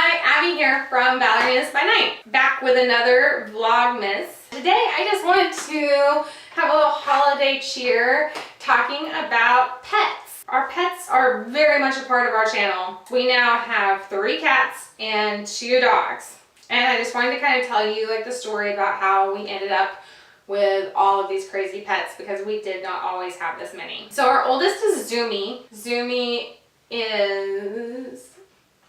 Hi, Abby here from Ballerinas by Night, back with another Vlogmas. Today I just wanted to have a little holiday cheer talking about pets. Our pets are very much a part of our channel. We now have 3 cats and 2 dogs. And I just wanted to kind of tell you like the story about how we ended up with all of these crazy pets because we did not always have this many. So our oldest is Zoomie. Zoomie is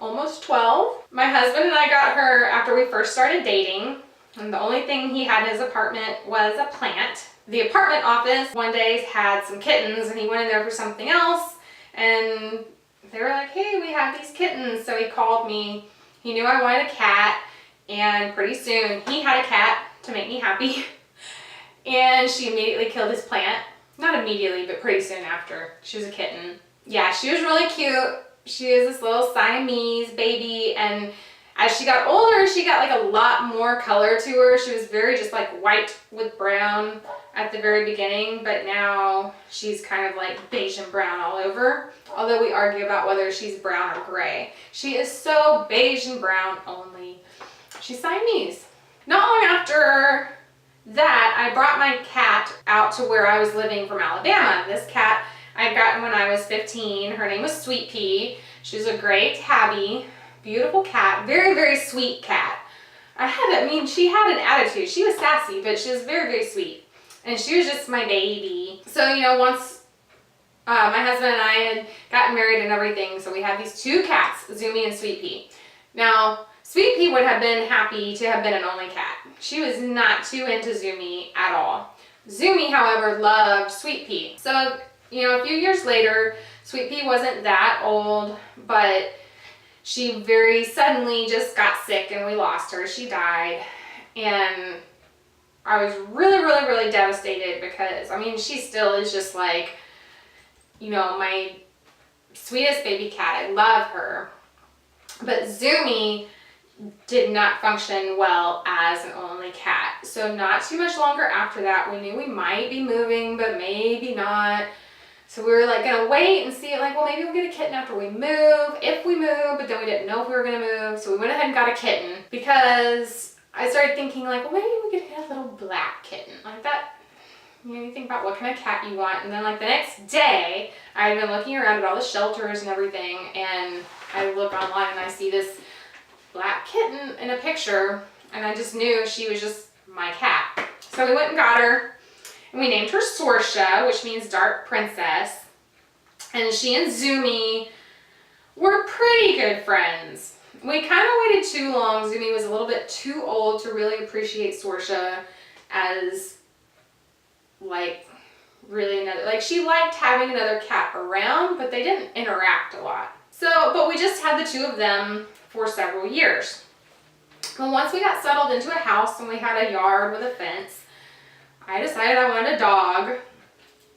almost 12. My husband and I got her after we first started dating, and the only thing he had in his apartment was a plant. The apartment office one day had some kittens and he went in there for something else, and they were like, hey, we have these kittens. So he called me. He knew I wanted a cat, and pretty soon he had a cat to make me happy. And she immediately killed his plant. Not immediately, but pretty soon after. She was a kitten. Yeah, she was really cute. She is this little Siamese baby, and as she got older, she got like a lot more color to her. She was very just like white with brown at the very beginning, but now she's kind of like beige and brown all over. Although we argue about whether she's brown or gray. She is so beige and brown only. She's Siamese. Not long after that, I brought my cat out to where I was living from Alabama. This cat I had gotten when I was 15. Her name was Sweet Pea. She was a gray tabby, beautiful cat, very, very sweet cat. She had an attitude. She was sassy, but she was very, very sweet. And she was just my baby. So, once my husband and I had gotten married and everything, so we had these 2 cats, Zoomie and Sweet Pea. Now, Sweet Pea would have been happy to have been an only cat. She was not too into Zoomie at all. Zoomie, however, loved Sweet Pea. So, a few years later, Sweet Pea wasn't that old, but she very suddenly just got sick and we lost her. She died. And I was really, really, really devastated because, she still is just like, my sweetest baby cat. I love her. But Zoomie did not function well as an only cat. So not too much longer after that, we knew we might be moving, but maybe not. So we were like gonna wait and see, well, maybe we'll get a kitten after we move, if we move, but then we didn't know if we were gonna move. So we went ahead and got a kitten because I started thinking well, maybe we could get a little black kitten like that. You think about what kind of cat you want. And then the next day, I had been looking around at all the shelters and everything, and I look online and I see this black kitten in a picture, and I just knew she was just my cat. So we went and got her. And we named her Sorcha, which means dark princess. And she and Zoomie were pretty good friends. We kind of waited too long. Zoomie was a little bit too old to really appreciate Sorcha as really another, she liked having another cat around, but they didn't interact a lot. So, but we just had the 2 of them for several years. Well, once we got settled into a house and we had a yard with a fence, I decided I wanted a dog,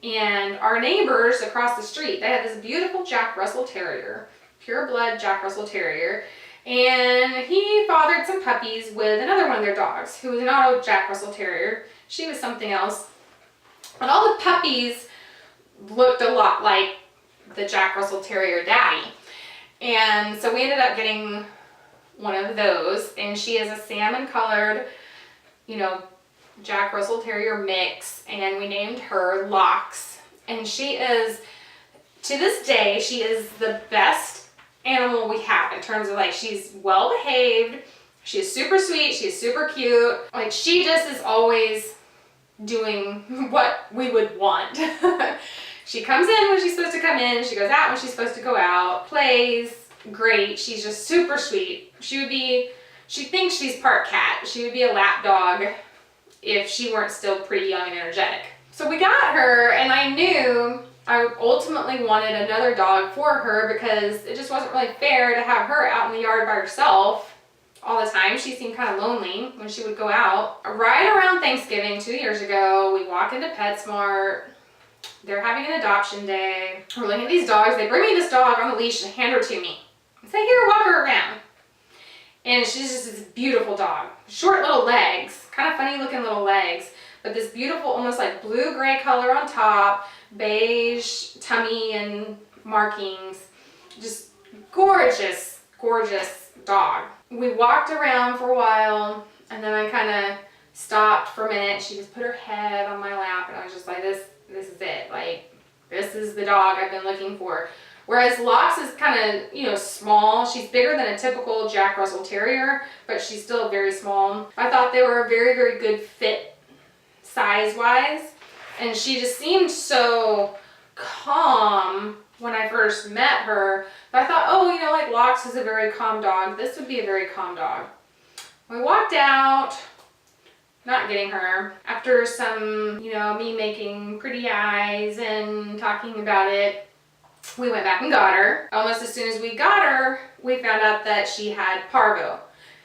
and our neighbors across the street, they had this beautiful Jack Russell Terrier, pure blood Jack Russell Terrier, and he fathered some puppies with another one of their dogs, who was an auto Jack Russell Terrier. She was something else. And all the puppies looked a lot like the Jack Russell Terrier daddy. And so we ended up getting one of those, and she is a salmon colored, Jack Russell Terrier mix, and we named her Locks. And she is, to this day, she is the best animal we have in terms of she's well behaved, she's super sweet, she's super cute. She just is always doing what we would want. She comes in when she's supposed to come in, she goes out when she's supposed to go out, plays great. She's just super sweet. She thinks she's part cat. She would be a lap dog if she weren't still pretty young and energetic. So we got her, and I knew I ultimately wanted another dog for her because it just wasn't really fair to have her out in the yard by herself all the time. She seemed kind of lonely when she would go out. Right around Thanksgiving 2 years ago, we walk into PetSmart. They're having an adoption day. We're looking at these dogs. They bring me this dog on the leash and hand her to me. I say, here, walk her around. And she's just this beautiful dog. Short little legs, kind of funny looking little legs, but this beautiful, almost blue-gray color on top, beige tummy and markings. Just gorgeous, gorgeous dog. We walked around for a while, and then I kind of stopped for a minute. She just put her head on my lap, and I was just like, this is it. Like, this is the dog I've been looking for. Whereas Locks is kind of, you know, small. She's bigger than a typical Jack Russell Terrier, but she's still very small. I thought they were a very, very good fit size-wise, and she just seemed so calm when I first met her. But I thought, oh, you know, like Locks is a very calm dog. This would be a very calm dog. We walked out, not getting her. After some, you know, me making pretty eyes and talking about it, we went back and got her. Almost as soon as we got her, we found out that she had parvo.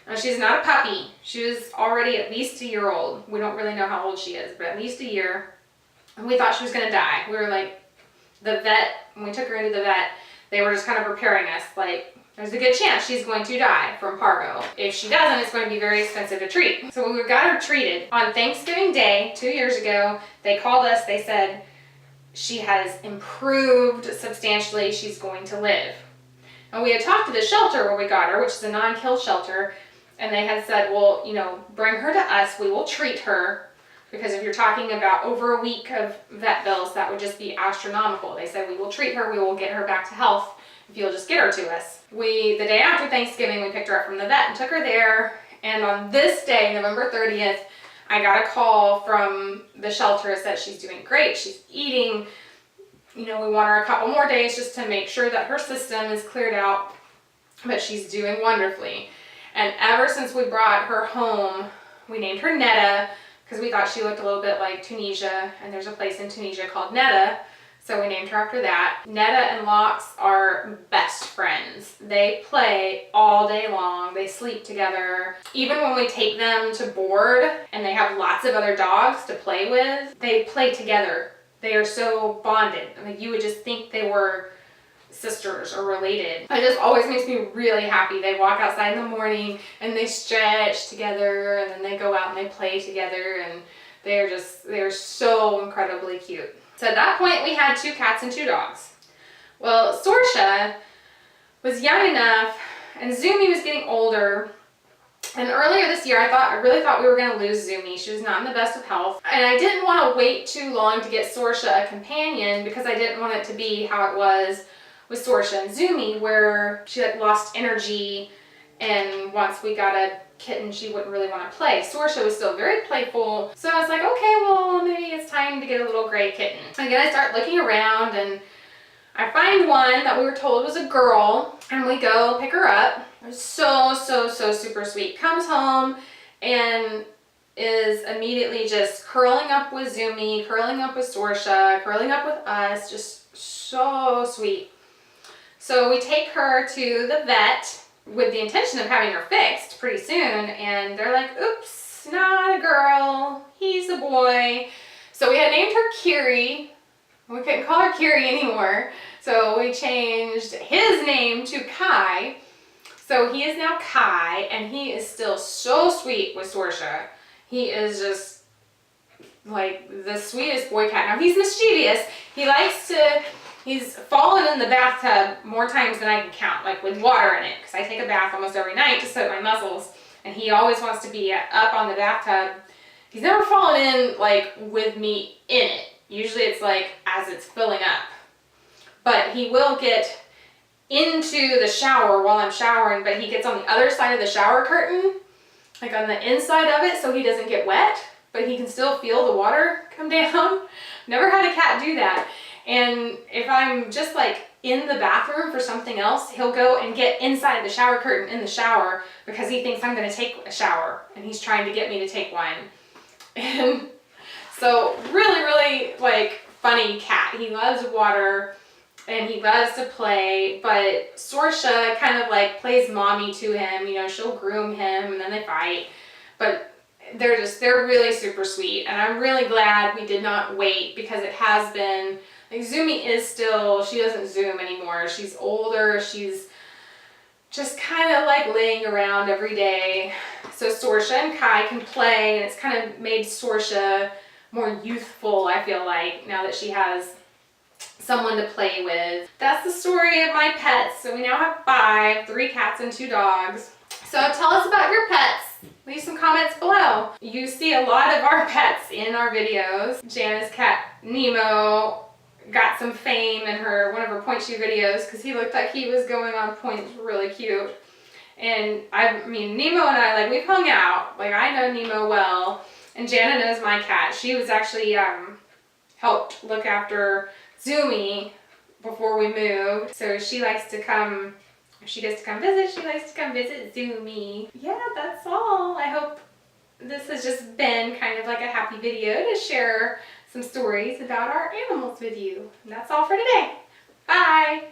Now, she's not a puppy. She was already at least a year old. We don't really know how old she is, but at least a year. And we thought she was gonna die. We were like, the vet, when we took her into the vet, they were just kind of preparing us, like, there's a good chance she's going to die from parvo. If she doesn't, it's going to be very expensive to treat. So we got her treated. On Thanksgiving Day, 2 years ago, they called us, they said, she has improved substantially, she's going to live. And we had talked to the shelter where we got her, which is a non-kill shelter, and they had said, well, you know, bring her to us, we will treat her, because if you're talking about over a week of vet bills, that would just be astronomical. They said, we will treat her, we will get her back to health if you'll just get her to us. The day after Thanksgiving, we picked her up from the vet and took her there, and on this day, November 30th, I got a call from the shelter that she's doing great, she's eating. You know, we want her a couple more days just to make sure that her system is cleared out, but she's doing wonderfully. And ever since we brought her home, we named her Netta, because we thought she looked a little bit like Tunisia, and there's a place in Tunisia called Netta, so we named her after that. Netta and Locks are best friends. They play all day long. They sleep together. Even when we take them to board and they have lots of other dogs to play with, they play together. They are so bonded. I mean, you would just think they were sisters or related. It just always makes me really happy. They walk outside in the morning and they stretch together, and then they go out and they play together, and they're so incredibly cute. So at that point, we had 2 cats and 2 dogs. Well, Sorcha was young enough, and Zoomie was getting older. And earlier this year, I really thought we were going to lose Zoomie. She was not in the best of health. And I didn't want to wait too long to get Sorcha a companion, because I didn't want it to be how it was with Sorcha and Zoomie, where she like lost energy, and once we got a kitten, she wouldn't really want to play. Sorcha was still very playful, so I was like, okay, well, maybe it's time to get a little gray kitten. Again, I start looking around, and I find one that we were told was a girl, and we go pick her up. So super sweet. Comes home and is immediately just curling up with Zoomie, curling up with Sorcha, curling up with us, just so sweet. So we take her to the vet with the intention of having her fixed pretty soon, and they're like, oops, not a girl, he's a boy. So we had named her Kiri. We couldn't call her Kiri anymore, so we changed his name to Kai. So he is now Kai, and he is still so sweet with Sorcha. He is just like the sweetest boy cat. Now, he's mischievous. He's fallen in the bathtub more times than I can count, like with water in it, because I take a bath almost every night to soak my muscles, and he always wants to be up on the bathtub. He's never fallen in like with me in it. Usually it's like as it's filling up. But he will get into the shower while I'm showering, but he gets on the other side of the shower curtain, like on the inside of it, so he doesn't get wet, but he can still feel the water come down. Never had a cat do that. And if I'm just like in the bathroom for something else, he'll go and get inside the shower curtain in the shower because he thinks I'm going to take a shower, and he's trying to get me to take one. And so really like funny cat. He loves water and he loves to play, but Sorcha kind of like plays mommy to him. You know, she'll groom him and then they fight, but they're really super sweet. And I'm really glad we did not wait, because it has been, like, Zoomie is still, she doesn't zoom anymore. She's older. She's just kind of like laying around every day. So Sorcha and Kai can play, and it's kind of made Sorcha more youthful, I feel like, now that she has someone to play with. That's the story of my pets. So we now have 5, 3 cats and 2 dogs. So tell us about your pets. Leave some comments below. You see a lot of our pets in our videos. Jana's cat Nemo got some fame in one of her point shoot videos because he looked like he was going on points, really cute. And I mean, Nemo and I, like, we've hung out. Like, I know Nemo well, and Jana knows my cat. She was actually helped look after Zoomie before we moved. So she likes to come, if she gets to come visit, she likes to come visit Zoomie. Yeah, that's all. I hope this has just been kind of like a happy video to share some stories about our animals with you. And that's all for today. Bye!